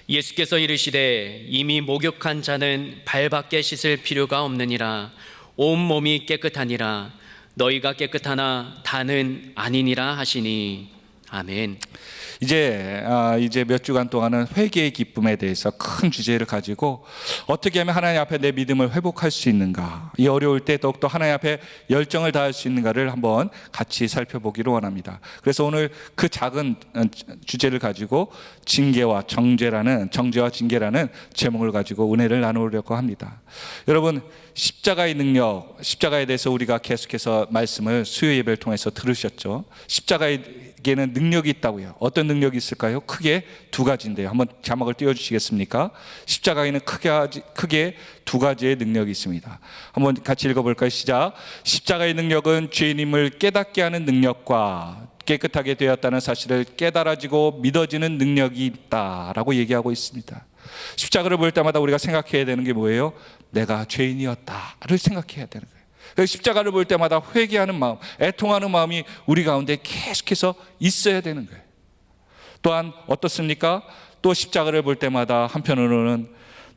예수께서 이르시되 이미 목욕한 자는 발밖에 씻을 필요가 없느니라. 온 몸이 깨끗하니라. 너희가 깨끗하나 다는 아니니라 하시니. 아멘. 이제 몇 주간 동안은 회개의 기쁨에 대해서 큰 주제를 가지고 어떻게 하면 하나님 앞에 내 믿음을 회복할 수 있는가, 이 어려울 때 더욱더 하나님 앞에 열정을 다할 수 있는가를 한번 같이 살펴보기를 원합니다. 그래서 오늘 그 작은 주제를 가지고 정죄와 징계라는 제목을 가지고 은혜를 나누려고 합니다. 여러분, 십자가의 능력, 십자가에 대해서 우리가 계속해서 말씀을 수요 예배를 통해서 들으셨죠. 십자가에게는 능력이 있다고요. 어떤 능력이 있을까요? 크게 두 가지인데요. 한번 자막을 띄워주시겠습니까? 십자가에는 크게 두 가지의 능력이 있습니다. 한번 같이 읽어볼까요? 시작. 십자가의 능력은 죄인임을 깨닫게 하는 능력과 깨끗하게 되었다는 사실을 깨달아지고 믿어지는 능력이 있다라고 얘기하고 있습니다. 십자가를 볼 때마다 우리가 생각해야 되는 게 뭐예요? 내가 죄인이었다를 생각해야 되는 거예요. 그래서 십자가를 볼 때마다 회개하는 마음, 애통하는 마음이 우리 가운데 계속해서 있어야 되는 거예요. 또한 어떻습니까? 또 십자가를 볼 때마다 한편으로는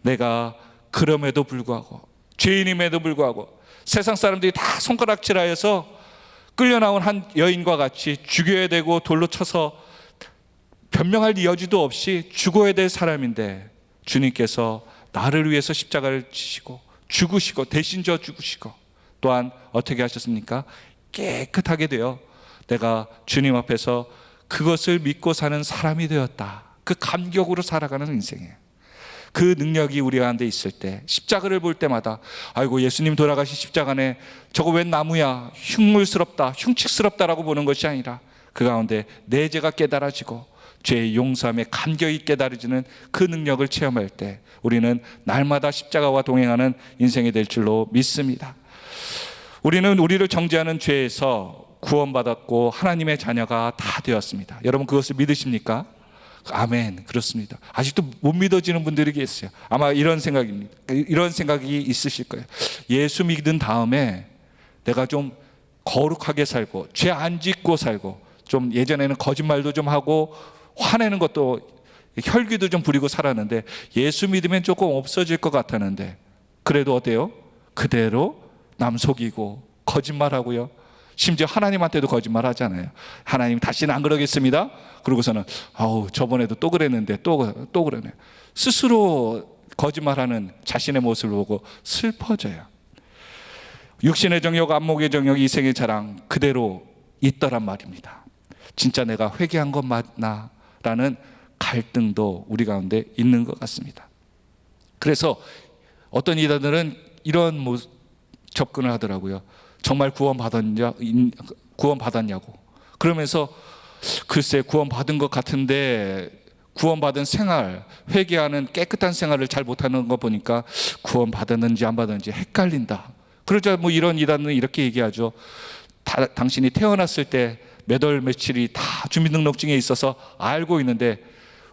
내가 그럼에도 불구하고, 죄인임에도 불구하고 세상 사람들이 다 손가락질하여서 끌려나온 한 여인과 같이 죽여야 되고 돌로 쳐서 변명할 여지도 없이 죽어야 될 사람인데, 주님께서 나를 위해서 십자가를 지시고 죽으시고 대신 져 죽으시고, 또한 어떻게 하셨습니까? 깨끗하게 되어 내가 주님 앞에서 그것을 믿고 사는 사람이 되었다. 그 감격으로 살아가는 인생이에요. 그 능력이 우리 가운데 있을 때, 십자가를 볼 때마다 아이고 예수님 돌아가신 십자가네, 저거 웬 나무야, 흉물스럽다, 흉측스럽다라고 보는 것이 아니라 그 가운데 내 죄가 깨달아지고 죄의 용서함에 감격이 깨달아지는 그 능력을 체험할 때 우리는 날마다 십자가와 동행하는 인생이 될 줄로 믿습니다. 우리는 우리를 정죄하는 죄에서 구원받았고 하나님의 자녀가 다 되었습니다. 여러분, 그것을 믿으십니까? 아멘. 그렇습니다. 아직도 못 믿어지는 분들이 계세요. 아마 이런 생각이 있으실 거예요. 예수 믿은 다음에 내가 좀 거룩하게 살고 죄 안 짓고 살고, 좀 예전에는 거짓말도 좀 하고 화내는 것도, 혈기도 좀 부리고 살았는데 예수 믿으면 조금 없어질 것 같았는데, 그래도 어때요? 그대로 남 속이고 거짓말하고요. 심지어 하나님한테도 거짓말 하잖아요. 하나님 다시는 안 그러겠습니다. 그러고서는 저번에도 또 그랬는데 또 그러네. 스스로 거짓말하는 자신의 모습을 보고 슬퍼져요. 육신의 정욕, 안목의 정욕, 이생의 자랑 그대로 있더란 말입니다. 진짜 내가 회개한 것 맞나? 라는 갈등도 우리 가운데 있는 것 같습니다. 그래서 어떤 이단들은 이런 접근을 하더라고요. 정말 구원받았냐고. 그러면서 글쎄, 구원받은 것 같은데 구원받은 생활, 회개하는 깨끗한 생활을 잘 못하는 거 보니까 구원받았는지 안 받았는지 헷갈린다. 그러자 이런 이단은 이렇게 얘기하죠. 당신이 태어났을 때 몇 월 며칠이 다 주민등록증에 있어서 알고 있는데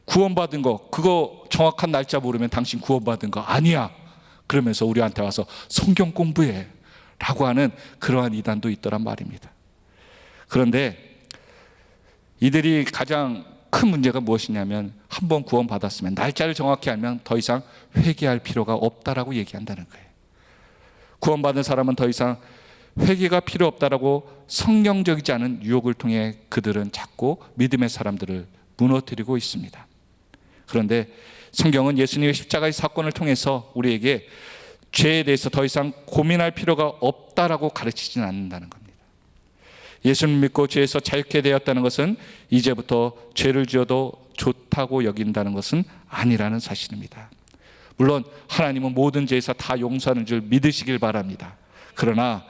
구원받은 거, 그거 정확한 날짜 모르면 당신 구원받은 거 아니야. 그러면서 우리한테 와서 성경 공부해 라고 하는 그러한 이단도 있더란 말입니다. 그런데 이들이 가장 큰 문제가 무엇이냐면, 한번 구원받았으면 날짜를 정확히 알면 더 이상 회개할 필요가 없다라고 얘기한다는 거예요. 구원받은 사람은 더 이상 회개가 필요 없다라고 성경적이지 않은 유혹을 통해 그들은 자꾸 믿음의 사람들을 무너뜨리고 있습니다. 그런데 성경은 예수님의 십자가의 사건을 통해서 우리에게 죄에 대해서 더 이상 고민할 필요가 없다라고 가르치지는 않는다는 겁니다. 예수를 믿고 죄에서 자유케 되었다는 것은 이제부터 죄를 지어도 좋다고 여긴다는 것은 아니라는 사실입니다. 물론 하나님은 모든 죄에서 다 용서하는 줄 믿으시길 바랍니다. 그러나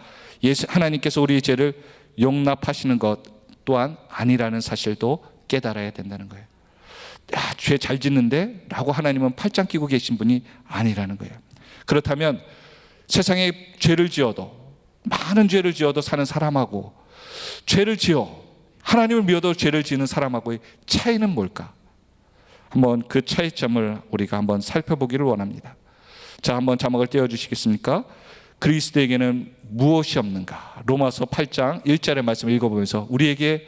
하나님께서 우리의 죄를 용납하시는 것 또한 아니라는 사실도 깨달아야 된다는 거예요. 죄 잘 짓는데? 라고 하나님은 팔짱 끼고 계신 분이 아니라는 거예요. 그렇다면 세상에 죄를 지어도, 많은 죄를 지어도 사는 사람하고, 죄를 지어 하나님을 믿어도 죄를 지는 사람하고의 차이는 뭘까? 한번 그 차이점을 우리가 한번 살펴보기를 원합니다. 자, 한번 자막을 띄워주시겠습니까? 그리스도에게는 무엇이 없는가? 로마서 8장 1절의 말씀을 읽어보면서 우리에게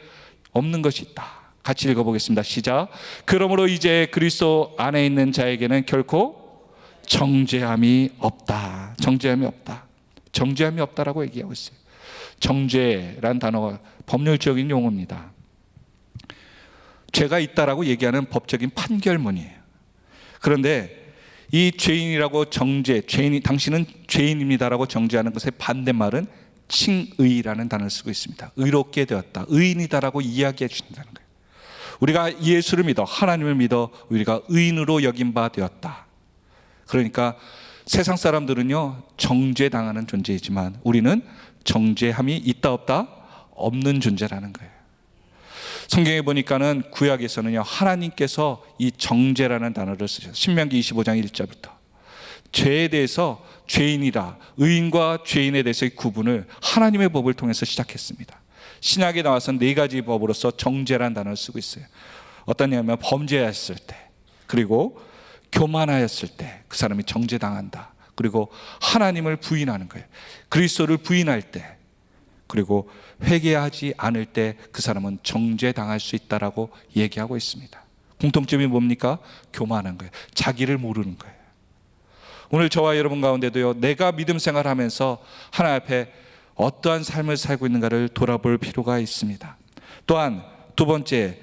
없는 것이 있다, 같이 읽어보겠습니다. 시작. 그러므로 이제 그리스도 안에 있는 자에게는 결코 정죄함이 없다. 정죄함이 없다. 정죄함이 없다라고 얘기하고 있어요. 정죄란 단어가 법률적인 용어입니다. 죄가 있다라고 얘기하는 법적인 판결문이에요. 그런데 이 죄인이라고 정죄, 죄인이 당신은 죄인입니다라고 정죄하는 것의 반대말은 칭의라는 단어를 쓰고 있습니다. 의롭게 되었다, 의인이다라고 이야기해 주신다는 거예요. 우리가 예수를 믿어, 하나님을 믿어 우리가 의인으로 여긴 바 되었다. 그러니까 세상 사람들은요 정죄당하는 존재이지만 우리는 정죄함이 있다 없다? 없는 존재라는 거예요. 성경에 보니까는 구약에서는요 하나님께서 이 정죄라는 단어를 쓰셔서 신명기 25장 1절부터 죄에 대해서 죄인이라, 의인과 죄인에 대해서의 구분을 하나님의 법을 통해서 시작했습니다. 신약에 나와서는 4가지 법으로서 정죄라는 단어를 쓰고 있어요. 어떠냐면 범죄했을 때, 그리고 교만하였을 때 그 사람이 정죄당한다. 그리고 하나님을 부인하는 거예요. 그리스도를 부인할 때, 그리고 회개하지 않을 때 그 사람은 정죄당할 수 있다라고 얘기하고 있습니다. 공통점이 뭡니까? 교만한 거예요. 자기를 모르는 거예요. 오늘 저와 여러분 가운데도요 내가 믿음 생활하면서 하나님 앞에 어떠한 삶을 살고 있는가를 돌아볼 필요가 있습니다. 또한 두 번째,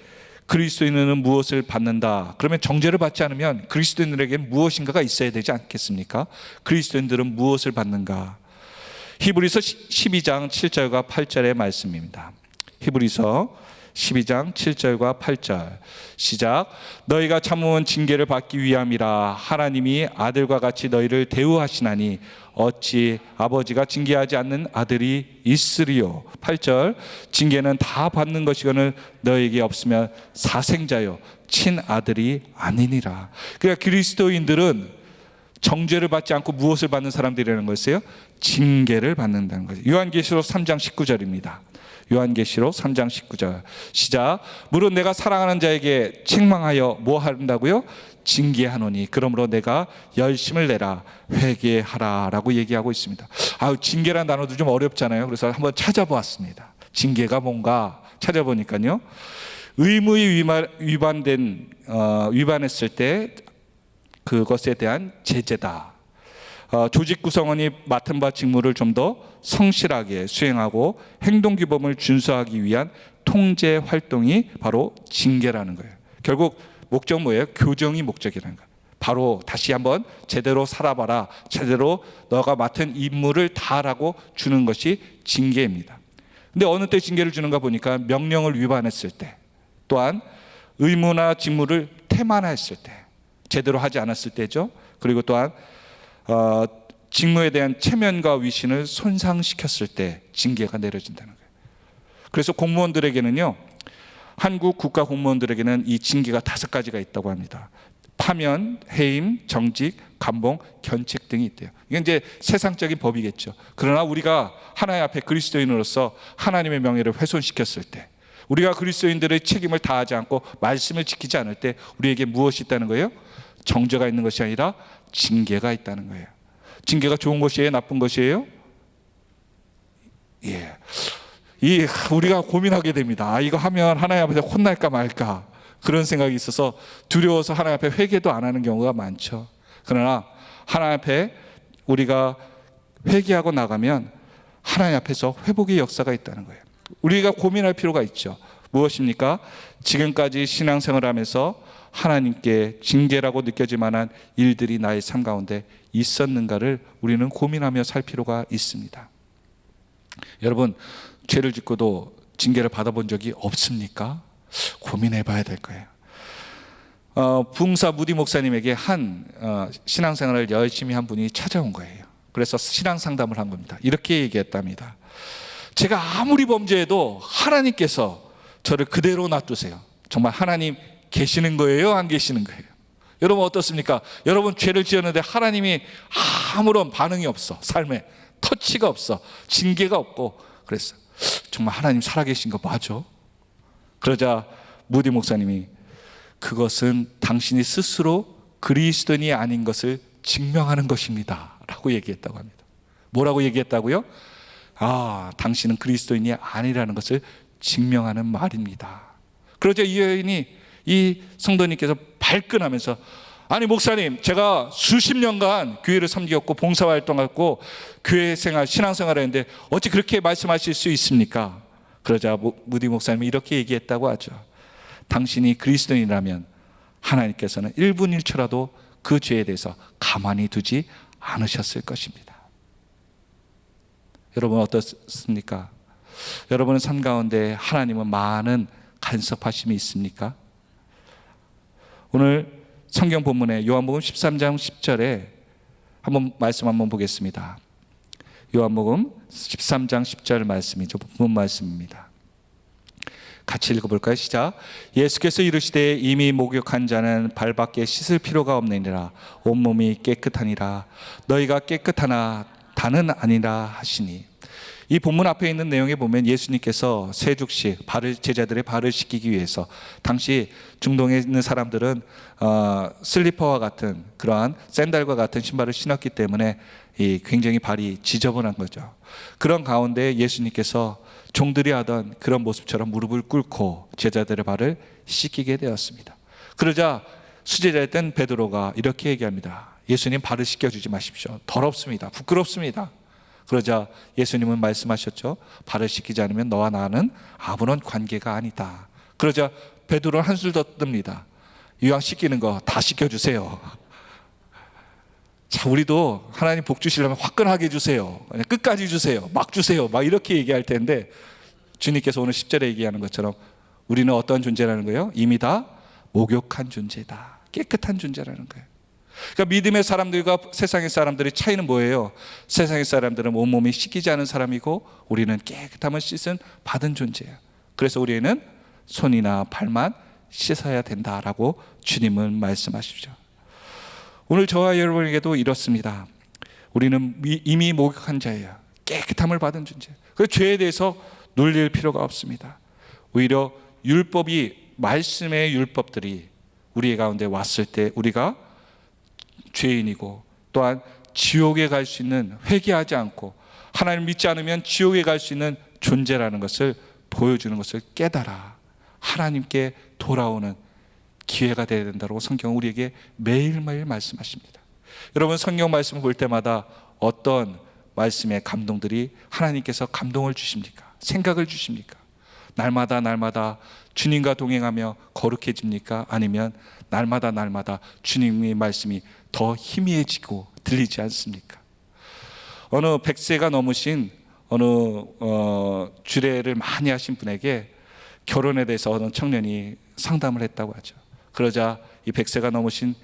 그리스도인은 무엇을 받는다? 그러면 정죄를 받지 않으면 그리스도인들에게는 무엇인가가 있어야 되지 않겠습니까? 그리스도인들은 무엇을 받는가? 히브리서 12장 7절과 8절의 말씀입니다. 히브리서 12장 7절과 8절 시작. 너희가 참으면 징계를 받기 위함이라 하나님이 아들과 같이 너희를 대우하시나니 어찌 아버지가 징계하지 않는 아들이 있으리요. 8절 징계는 다 받는 것이거늘 너희에게 없으면 사생자요 친아들이 아니니라. 그러니까 그리스도인들은 정죄를 받지 않고 무엇을 받는 사람들이라는 것이에요? 징계를 받는다는 거죠. 요한계시록 3장 19절입니다. 요한계시록 3장 19절 시작. 물론 내가 사랑하는 자에게 책망하여 뭐 한다고요? 징계하노니 그러므로 내가 열심을 내라 회개하라 라고 얘기하고 있습니다. 징계라는 단어도 좀 어렵잖아요. 그래서 한번 찾아보았습니다. 징계가 뭔가 찾아보니까요 의무에 위반했을 때 그것에 대한 제재다. 조직 구성원이 맡은 바 직무를 좀 더 성실하게 수행하고 행동규범을 준수하기 위한 통제 활동이 바로 징계라는 거예요. 결국 목적은 뭐예요? 교정이 목적이라는 거예요. 바로 다시 한번 제대로 살아봐라, 제대로 너가 맡은 임무를 다하라고 주는 것이 징계입니다. 근데 어느 때 징계를 주는가 보니까 명령을 위반했을 때, 또한 의무나 직무를 태만했을 때, 제대로 하지 않았을 때죠. 그리고 또한 직무에 대한 체면과 위신을 손상시켰을 때 징계가 내려진다는 거예요. 그래서 공무원들에게는요, 한국 국가 공무원들에게는 이 징계가 5가지가 있다고 합니다. 파면, 해임, 정직, 감봉, 견책 등이 있대요. 이게 이제 세상적인 법이겠죠. 그러나 우리가 하나님 앞에 그리스도인으로서 하나님의 명예를 훼손시켰을 때, 우리가 그리스도인들의 책임을 다하지 않고 말씀을 지키지 않을 때 우리에게 무엇이 있다는 거예요? 정죄가 있는 것이 아니라 징계가 있다는 거예요. 징계가 좋은 것이에요? 나쁜 것이에요? 우리가 고민하게 됩니다. 이거 하면 하나님 앞에서 혼날까 말까 그런 생각이 있어서 두려워서 하나님 앞에 회개도 안 하는 경우가 많죠. 그러나 하나님 앞에 우리가 회개하고 나가면 하나님 앞에서 회복의 역사가 있다는 거예요. 우리가 고민할 필요가 있죠. 무엇입니까? 지금까지 신앙생활을 하면서 하나님께 징계라고 느껴질 만한 일들이 나의 삶 가운데 있었는가를 우리는 고민하며 살 필요가 있습니다. 여러분, 죄를 짓고도 징계를 받아본 적이 없습니까? 고민해 봐야 될 거예요. 부흥사 무디 목사님에게 한 신앙생활을 열심히 한 분이 찾아온 거예요. 그래서 신앙 상담을 한 겁니다. 이렇게 얘기했답니다. 제가 아무리 범죄해도 하나님께서 저를 그대로 놔두세요. 정말 하나님 계시는 거예요? 안 계시는 거예요? 여러분 어떻습니까? 여러분 죄를 지었는데 하나님이 아무런 반응이 없어. 삶에 터치가 없어. 징계가 없고. 그랬어요. 정말 하나님 살아계신 거 맞아? 그러자 무디 목사님이 그것은 당신이 스스로 그리스도인이 아닌 것을 증명하는 것입니다 라고 얘기했다고 합니다. 뭐라고 얘기했다고요? 당신은 그리스도인이 아니라는 것을 증명하는 말입니다. 그러자 이 여인이, 이 성도님께서 발끈하면서, 아니 목사님, 제가 수십 년간 교회를 섬겼고 봉사활동하고 교회 생활, 신앙생활을 했는데 어찌 그렇게 말씀하실 수 있습니까? 그러자 무디 목사님이 이렇게 얘기했다고 하죠. 당신이 그리스도인이라면 하나님께서는 1분 1초라도 그 죄에 대해서 가만히 두지 않으셨을 것입니다. 여러분 어떻습니까? 여러분의 삶 가운데 하나님은 많은 간섭하심이 있습니까? 오늘 성경 본문에 요한복음 13장 10절에 말씀 한번 보겠습니다. 요한복음 13장 10절 말씀이죠. 본문 말씀입니다. 같이 읽어볼까요? 시작. 예수께서 이르시되 이미 목욕한 자는 발밖에 씻을 필요가 없느니라. 온몸이 깨끗하니라. 너희가 깨끗하나 다는 아니라 하시니. 이 본문 앞에 있는 내용에 보면 예수님께서 세 죽씩 제자들의 발을 씻기기 위해서, 당시 중동에 있는 사람들은 슬리퍼와 같은 그러한 샌들과 같은 신발을 신었기 때문에 굉장히 발이 지저분한 거죠. 그런 가운데 예수님께서 종들이 하던 그런 모습처럼 무릎을 꿇고 제자들의 발을 씻기게 되었습니다. 그러자 수제자였던 베드로가 이렇게 얘기합니다. 예수님, 발을 씻겨주지 마십시오. 더럽습니다. 부끄럽습니다. 그러자 예수님은 말씀하셨죠. 발을 씻기지 않으면 너와 나는 아무런 관계가 아니다. 그러자 베드로는 한술 더 뜹니다. 이왕 씻기는 거 다 씻겨주세요. 자, 우리도 하나님 복 주시려면 화끈하게 주세요. 그냥 끝까지 주세요. 막 주세요. 막 이렇게 얘기할 텐데, 주님께서 오늘 10절에 얘기하는 것처럼 우리는 어떤 존재라는 거예요? 이미 다 목욕한 존재다. 깨끗한 존재라는 거예요. 그러니까 믿음의 사람들과 세상의 사람들의 차이는 뭐예요? 세상의 사람들은 온몸이 씻기지 않은 사람이고 우리는 깨끗함을 씻은 받은 존재예요. 그래서 우리는 손이나 발만 씻어야 된다라고 주님은 말씀하시죠. 오늘 저와 여러분에게도 이렇습니다. 우리는 이미 목욕한 자예요. 깨끗함을 받은 존재. 그 죄에 대해서 놀릴 필요가 없습니다. 오히려 율법이, 말씀의 율법들이 우리 가운데 왔을 때 우리가 죄인이고 또한 지옥에 갈 수 있는, 회개하지 않고 하나님 믿지 않으면 지옥에 갈 수 있는 존재라는 것을 보여주는 것을 깨달아 하나님께 돌아오는 기회가 되어야 된다고 성경은 우리에게 매일매일 말씀하십니다. 여러분, 성경 말씀을 볼 때마다 어떤 말씀의 감동들이 하나님께서 감동을 주십니까? 생각을 주십니까? 날마다 주님과 동행하며 거룩해집니까? 아니면 날마다 주님의 말씀이 더 희미해지고 들리지 않습니까? 어느 100세가 넘으신 어느 주례를 많이 하신 분에게 결혼에 대해서 어느 청년이 상담을 했다고 하죠. 그러자 이 100세가 넘으신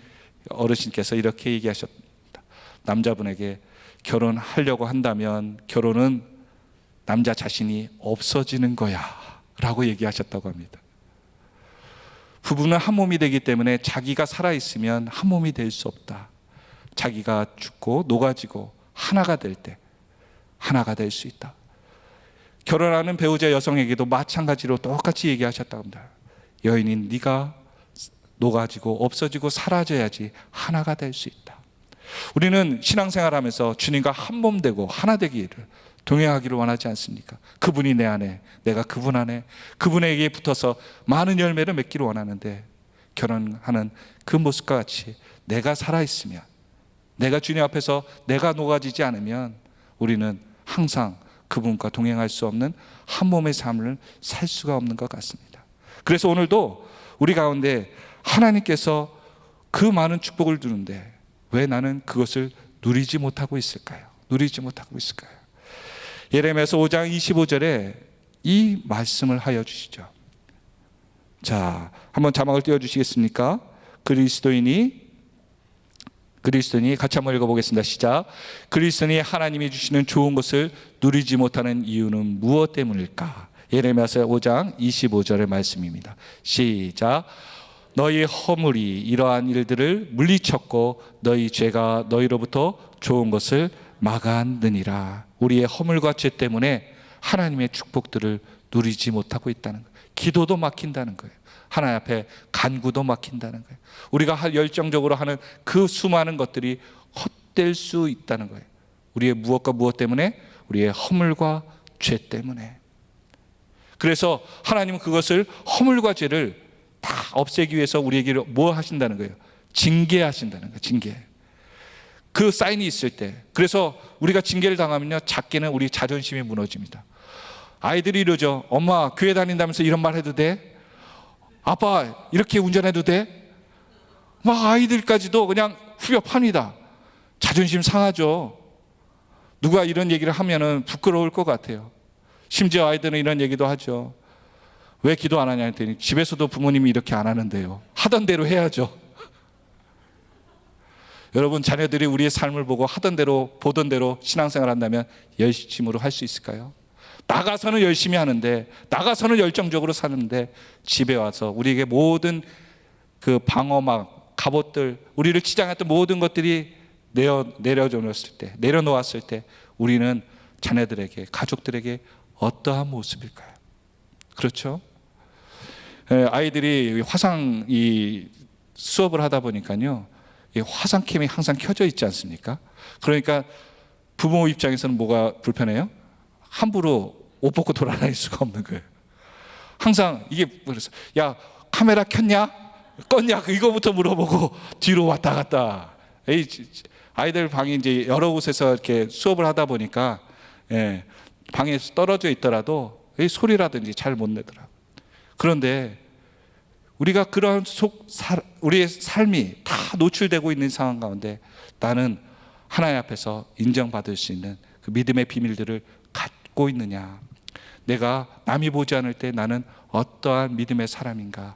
어르신께서 이렇게 얘기하셨습니다. 남자분에게 결혼하려고 한다면 결혼은 남자 자신이 없어지는 거야 라고 얘기하셨다고 합니다. 부부는 한 몸이 되기 때문에 자기가 살아있으면 한 몸이 될 수 없다. 자기가 죽고 녹아지고 하나가 될 때 하나가 될 수 있다. 결혼하는 배우자 여성에게도 마찬가지로 똑같이 얘기하셨다고 합니다. 여인인 네가 녹아지고 없어지고 사라져야지 하나가 될 수 있다. 우리는 신앙생활하면서 주님과 한 몸 되고 하나 되기를, 동행하기를 원하지 않습니까? 그분이 내 안에, 내가 그분 안에, 그분에게 붙어서 많은 열매를 맺기를 원하는데, 결혼하는 그 모습과 같이 내가 살아있으면, 내가 주님 앞에서 내가 녹아지지 않으면 우리는 항상 그분과 동행할 수 없는 한 몸의 삶을 살 수가 없는 것 같습니다. 그래서 오늘도 우리 가운데 하나님께서 그 많은 축복을 주는데 왜 나는 그것을 누리지 못하고 있을까요? 예레미야서 5장 25절에 이 말씀을 하여 주시죠. 자, 한번 자막을 띄워주시겠습니까? 그리스도인이 같이 한번 읽어보겠습니다. 시작. 그리스도인이 하나님이 주시는 좋은 것을 누리지 못하는 이유는 무엇 때문일까? 예레미야서 5장 25절의 말씀입니다. 시작. 너희 허물이 이러한 일들을 물리쳤고 너희 죄가 너희로부터 좋은 것을 막았느니라. 우리의 허물과 죄 때문에 하나님의 축복들을 누리지 못하고 있다는 거예요. 기도도 막힌다는 거예요. 하나님 앞에 간구도 막힌다는 거예요. 우리가 열정적으로 하는 그 수많은 것들이 헛될 수 있다는 거예요. 우리의 무엇과 무엇 때문에? 우리의 허물과 죄 때문에. 그래서 하나님은 그것을 허물과 죄를 다 없애기 위해서 우리에게 뭐 하신다는 거예요? 징계하신다는 거예요. 징계. 그 사인이 있을 때, 그래서 우리가 징계를 당하면요, 작게는 우리 자존심이 무너집니다. 아이들이 이러죠. 엄마 교회 다닌다면서 이런 말 해도 돼? 아빠 이렇게 운전해도 돼? 막 아이들까지도 그냥 후벼 팝니다. 자존심 상하죠. 누가 이런 얘기를 하면은 부끄러울 것 같아요. 심지어 아이들은 이런 얘기도 하죠. 왜 기도 안 하냐 했더니 집에서도 부모님이 이렇게 안 하는데요. 하던 대로 해야죠. 여러분, 자녀들이 우리의 삶을 보고 하던 대로 보던 대로 신앙생활 한다면 열심으로 할 수 있을까요? 나가서는 열심히 하는데, 나가서는 열정적으로 사는데, 집에 와서 우리에게 모든 그 방어막, 갑옷들, 우리를 치장했던 모든 것들이 내려놓았을 때 우리는 자녀들에게, 가족들에게 어떠한 모습일까요? 그렇죠? 아이들이 화상 수업을 하다 보니까요, 이 화상캠이 항상 켜져 있지 않습니까? 그러니까 부모 입장에서는 뭐가 불편해요? 함부로 옷 벗고 돌아다닐 수가 없는 거예요. 항상 이게 그래서 야 카메라 켰냐? 껐냐? 이거부터 물어보고 뒤로 왔다 갔다. 아이들 방이 이제 여러 곳에서 이렇게 수업을 하다 보니까 방에 떨어져 있더라도 소리라든지 잘 못 내더라고요. 그런데 우리가 그런 우리의 삶이 다 노출되고 있는 상황 가운데 나는 하나님 앞에서 인정받을 수 있는 그 믿음의 비밀들을 갖고 있느냐? 내가 남이 보지 않을 때 나는 어떠한 믿음의 사람인가?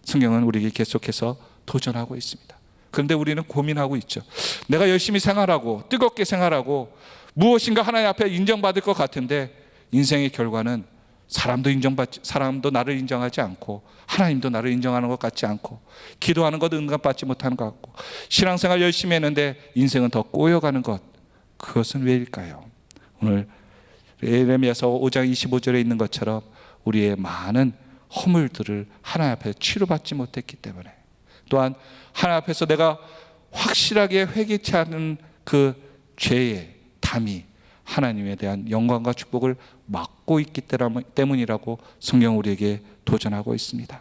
성경은 우리에게 계속해서 도전하고 있습니다. 그런데 우리는 고민하고 있죠. 내가 열심히 생활하고 뜨겁게 생활하고 무엇인가 하나님 앞에 인정받을 것 같은데 인생의 결과는 사람도 나를 인정하지 않고 하나님도 나를 인정하는 것 같지 않고 기도하는 것 응답받지 못하는 것 같고 신앙생활 열심히 했는데 인생은 더 꼬여가는 것, 그것은 왜일까요? 오늘 예레미야서 5장 25절에 있는 것처럼 우리의 많은 허물들을 하나님 앞에 치료받지 못했기 때문에, 또한 하나님 앞에서 내가 확실하게 회개치 않은 그 죄의 담이 하나님에 대한 영광과 축복을 막고 있기 때문이라고 성경 우리에게 도전하고 있습니다.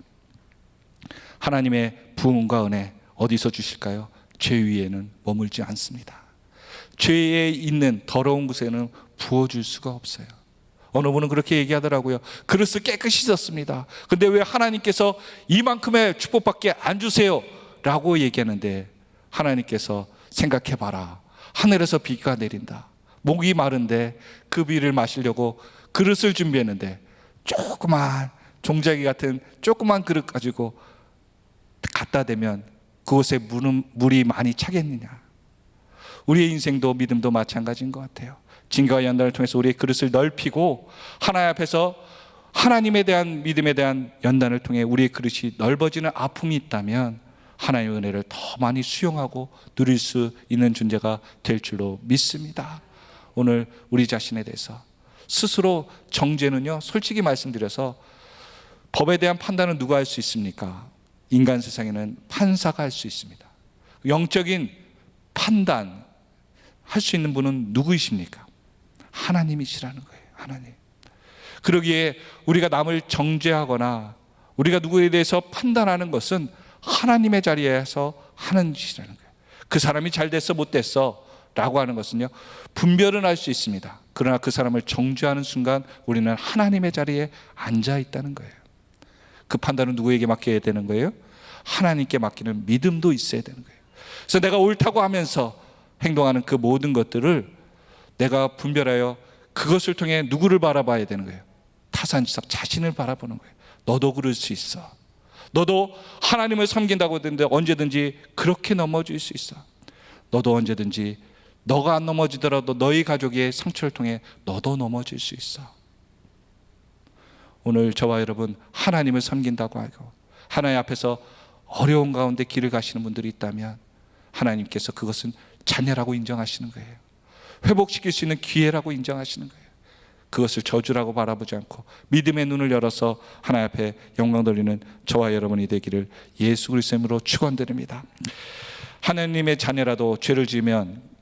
하나님의 부흥과 은혜 어디서 주실까요? 죄 위에는 머물지 않습니다. 죄에 있는 더러운 곳에는 부어줄 수가 없어요. 어느 분은 그렇게 얘기하더라고요. 그릇을 깨끗이 씻었습니다. 근데 왜 하나님께서 이만큼의 축복밖에 안 주세요? 라고 얘기하는데, 하나님께서 생각해봐라. 하늘에서 비가 내린다. 목이 마른데 그 비를 마시려고 그릇을 준비했는데 조그만 종자기 같은 조그만 그릇 가지고 갖다 대면 그곳에 물이 많이 차겠느냐? 우리의 인생도 믿음도 마찬가지인 것 같아요. 징계와 연단을 통해서 우리의 그릇을 넓히고 하나님 앞에서 하나님에 대한 믿음에 대한 연단을 통해 우리의 그릇이 넓어지는 아픔이 있다면 하나님의 은혜를 더 많이 수용하고 누릴 수 있는 존재가 될 줄로 믿습니다. 오늘 우리 자신에 대해서 스스로 정죄는요, 솔직히 말씀드려서 법에 대한 판단은 누가 할 수 있습니까? 인간 세상에는 판사가 할 수 있습니다. 영적인 판단 할 수 있는 분은 누구이십니까? 하나님이시라는 거예요. 하나님. 그러기에 우리가 남을 정죄하거나 우리가 누구에 대해서 판단하는 것은 하나님의 자리에서 하는 짓이라는 거예요. 그 사람이 잘 됐어 못 됐어 라고 하는 것은요, 분별은 할 수 있습니다. 그러나 그 사람을 정죄하는 순간 우리는 하나님의 자리에 앉아 있다는 거예요. 그 판단은 누구에게 맡겨야 되는 거예요? 하나님께 맡기는 믿음도 있어야 되는 거예요. 그래서 내가 옳다고 하면서 행동하는 그 모든 것들을 내가 분별하여 그것을 통해 누구를 바라봐야 되는 거예요? 타산지석 자신을 바라보는 거예요. 너도 그럴 수 있어. 너도 하나님을 섬긴다고 했는데 언제든지 그렇게 넘어질 수 있어. 너도 언제든지 너가 안 넘어지더라도 너희 가족의 상처를 통해 너도 넘어질 수 있어. 오늘 저와 여러분 하나님을 섬긴다고 하고 하나님 앞에서 어려운 가운데 길을 가시는 분들이 있다면 하나님께서 그것은 자녀라고 인정하시는 거예요. 회복시킬 수 있는 기회라고 인정하시는 거예요. 그것을 저주라고 바라보지 않고 믿음의 눈을 열어서 하나님 앞에 영광 돌리는 저와 여러분이 되기를 예수 그리스도의 이름으로 축원드립니다. 하나님의 자녀라도 죄를 지으면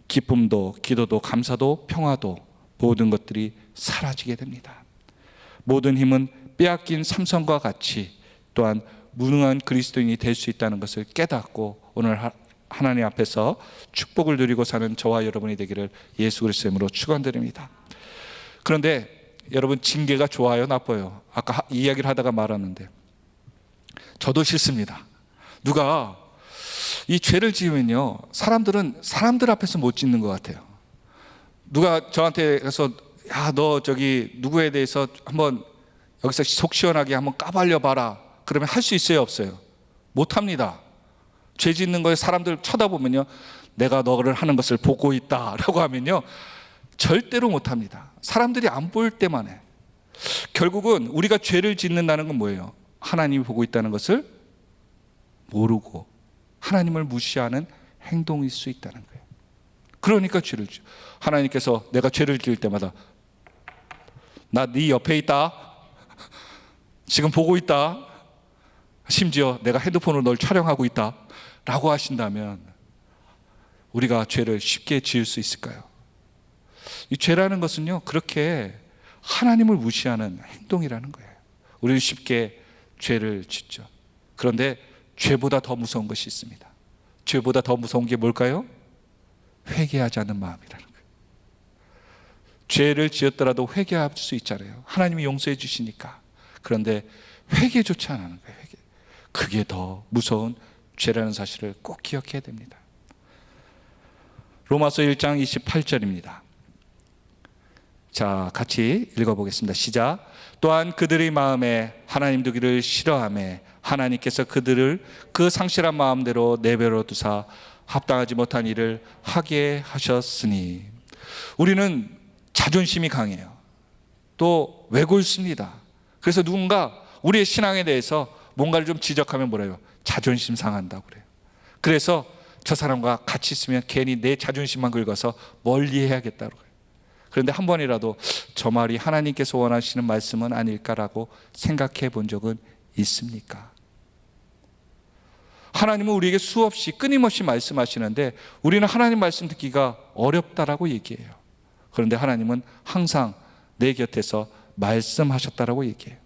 기쁨도 기도도 감사도 평화도 모든 것들이 사라지게 됩니다. 모든 힘은 빼앗긴 삼손과 같이 또한 무능한 그리스도인이 될 수 있다는 것을 깨닫고 오늘 하나님 앞에서 축복을 누리고 사는 저와 여러분이 되기를 예수 그리스도의 이름으로 축원드립니다. 그런데 여러분, 징계가 좋아요, 나빠요? 아까 이야기를 하다가 말았는데 저도 싫습니다. 누가 이 죄를 지으면요, 사람들은 사람들 앞에서 못 짓는 것 같아요. 누가 저한테 가서 야, 너 저기 누구에 대해서 한번 여기서 속 시원하게 한번 까발려 봐라, 그러면 할 수 있어요, 없어요? 못 합니다. 죄 짓는 거에 사람들 쳐다보면요, 내가 너를 하는 것을 보고 있다라고 하면요, 절대로 못 합니다. 사람들이 안 볼 때만 해. 결국은 우리가 죄를 짓는다는 건 뭐예요? 하나님이 보고 있다는 것을 모르고 하나님을 무시하는 행동일 수 있다는 거예요. 그러니까 죄를 지어. 하나님께서 내가 죄를 지을 때마다 나 네 옆에 있다, 지금 보고 있다, 심지어 내가 핸드폰으로 널 촬영하고 있다 라고 하신다면 우리가 죄를 쉽게 지을 수 있을까요? 이 죄라는 것은요, 그렇게 하나님을 무시하는 행동이라는 거예요. 우리는 쉽게 죄를 짓죠. 그런데 죄보다 더 무서운 것이 있습니다. 죄보다 더 무서운 게 뭘까요? 회개하지 않는 마음이라는 거예요. 죄를 지었더라도 회개할 수 있잖아요. 하나님이 용서해 주시니까. 그런데 회개조차 안 하는 거예요. 회개. 그게 더 무서운 죄라는 사실을 꼭 기억해야 됩니다. 로마서 1장 28절입니다. 자, 같이 읽어보겠습니다. 시작. 또한 그들의 마음에 하나님 두기를 싫어하며 하나님께서 그들을 그 상실한 마음대로 내버려 두사 합당하지 못한 일을 하게 하셨으니. 우리는 자존심이 강해요. 또 외골습니다. 그래서 누군가 우리의 신앙에 대해서 뭔가를 좀 지적하면 뭐래요? 자존심 상한다고 그래요. 그래서 저 사람과 같이 있으면 괜히 내 자존심만 긁어서 멀리 해야겠다고 그래요. 그런데 한 번이라도 저 말이 하나님께서 원하시는 말씀은 아닐까라고 생각해 본 적은 있습니까? 하나님은 우리에게 수없이 끊임없이 말씀하시는데 우리는 하나님 말씀 듣기가 어렵다라고 얘기해요. 그런데 하나님은 항상 내 곁에서 말씀하셨다라고 얘기해요.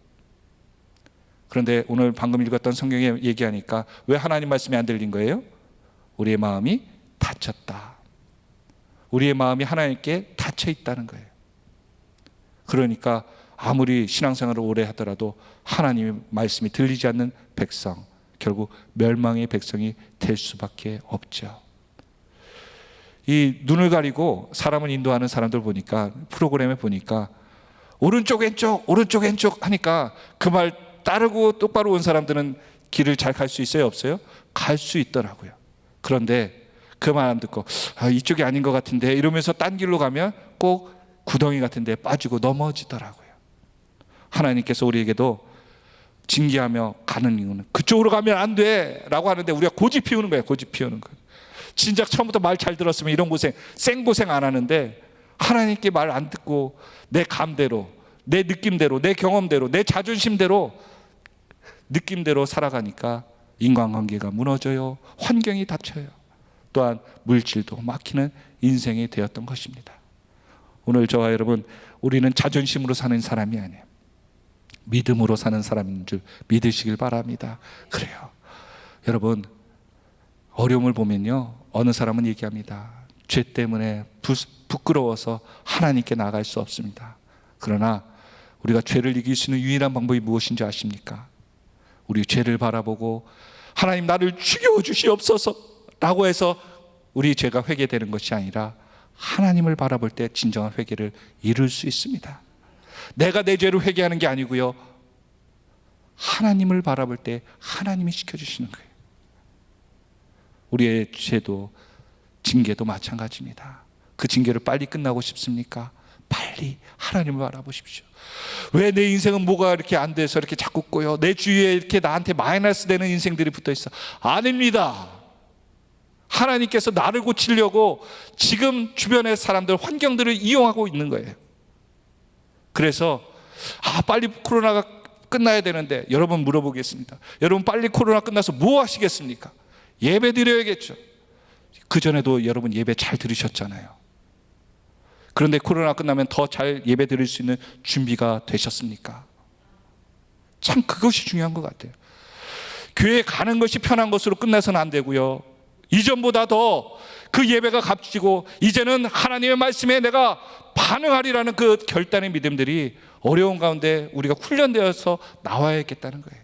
그런데 오늘 방금 읽었던 성경에 얘기하니까 왜 하나님 말씀이 안 들린 거예요? 우리의 마음이 닫혔다. 우리의 마음이 하나님께 닫혀 있다는 거예요. 그러니까 아무리 신앙생활을 오래 하더라도 하나님의 말씀이 들리지 않는 백성, 결국 멸망의 백성이 될 수밖에 없죠. 이 눈을 가리고 사람을 인도하는 사람들 보니까, 프로그램에 보니까 오른쪽 왼쪽 오른쪽 왼쪽 하니까 그 말 따르고 똑바로 온 사람들은 길을 잘 갈 수 있어요, 없어요? 갈 수 있더라고요. 그런데 그 말 안 듣고 이쪽이 아닌 것 같은데 이러면서 딴 길로 가면 꼭 구덩이 같은 데 빠지고 넘어지더라고요. 하나님께서 우리에게도 징계하며 가는 이유는 그쪽으로 가면 안 돼 라고 하는데 우리가 고집 피우는 거예요. 고집 피우는 거예요. 진작 처음부터 말 잘 들었으면 이런 고생, 생고생 안 하는데 하나님께 말 안 듣고 내 감대로, 내 느낌대로, 내 경험대로, 내 자존심대로, 느낌대로 살아가니까 인간관계가 무너져요. 환경이 닫혀요. 또한 물질도 막히는 인생이 되었던 것입니다. 오늘 저와 여러분, 우리는 자존심으로 사는 사람이 아니에요. 믿음으로 사는 사람인 줄 믿으시길 바랍니다. 그래요. 여러분, 어려움을 보면요, 어느 사람은 얘기합니다. 죄 때문에 부끄러워서 하나님께 나아갈 수 없습니다. 그러나 우리가 죄를 이길 수 있는 유일한 방법이 무엇인지 아십니까? 우리 죄를 바라보고 하나님 나를 죽여주시옵소서 라고 해서 우리 죄가 회개되는 것이 아니라 하나님을 바라볼 때 진정한 회개를 이룰 수 있습니다. 내가 내 죄를 회개하는 게 아니고요, 하나님을 바라볼 때 하나님이 지켜주시는 거예요. 우리의 죄도 징계도 마찬가지입니다. 그 징계를 빨리 끝나고 싶습니까? 빨리 하나님을 바라보십시오. 왜 내 인생은 뭐가 이렇게 안 돼서 이렇게 자꾸 꼬여? 내 주위에 이렇게 나한테 마이너스 되는 인생들이 붙어 있어. 아닙니다. 하나님께서 나를 고치려고 지금 주변의 사람들, 환경들을 이용하고 있는 거예요. 그래서 빨리 코로나가 끝나야 되는데, 여러분 물어보겠습니다. 여러분 빨리 코로나 끝나서 뭐 하시겠습니까? 예배 드려야겠죠. 그전에도 여러분 예배 잘 들으셨잖아요. 그런데 코로나 끝나면 더 잘 예배 드릴 수 있는 준비가 되셨습니까? 참 그것이 중요한 것 같아요. 교회 가는 것이 편한 것으로 끝나서는 안 되고요. 이전보다 더 그 예배가 값지고 이제는 하나님의 말씀에 내가 반응하리라는 그 결단의 믿음들이 어려운 가운데 우리가 훈련되어서 나와야겠다는 거예요.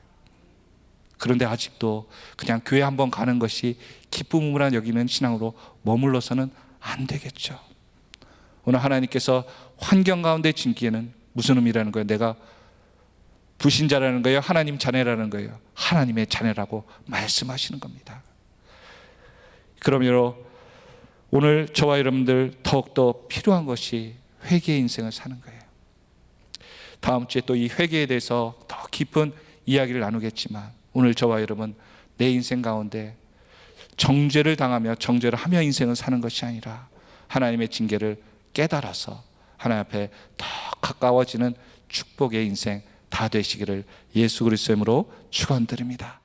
그런데 아직도 그냥 교회 한번 가는 것이 기쁨으로 여기는 신앙으로 머물러서는 안 되겠죠. 오늘 하나님께서 환경 가운데 진기에는 무슨 의미라는 거예요? 내가 불신자라는 거예요? 하나님 자녀라는 거예요? 하나님의 자녀라고 말씀하시는 겁니다. 그러므로 오늘 저와 여러분들 더욱더 필요한 것이 회개의 인생을 사는 거예요. 다음 주에 또 이 회개에 대해서 더 깊은 이야기를 나누겠지만 오늘 저와 여러분 내 인생 가운데 정죄를 당하며 정죄를 하며 인생을 사는 것이 아니라 하나님의 징계를 깨달아서 하나님 앞에 더 가까워지는 축복의 인생 다 되시기를 예수 그리스도의 이름으로 축원드립니다.